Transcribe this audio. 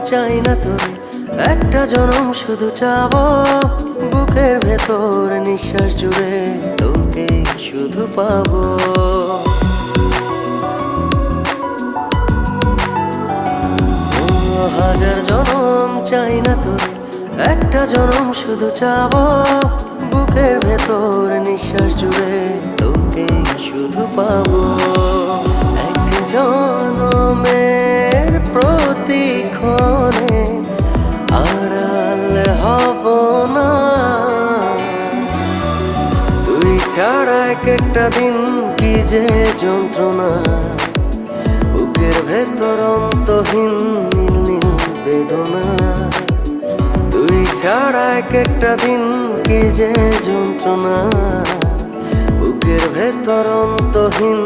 চাই না তোর, একটা জনম শুধু চাবো বুকের ভেতর নিঃশ্বাস জুড়ে তোকে শুধু পাবো। হাজার জনম চাই না তোর, একটা জনম শুধু চাবো বুকের ভেতর নিঃশ্বাস জুড়ে তোকে শুধু পাবো। এক জনমের প্রতিক্ষণে আড়াল হব না, তুই ছাড়া এক একটা দিন কি যে যন্ত্রণা, বুকের ভেতর অন্তহীন নীল নীল বেদনা। তুই ছাড়া এক একটা দিন কি যে যন্ত্রণা, বুকের ভেতর অন্তহীন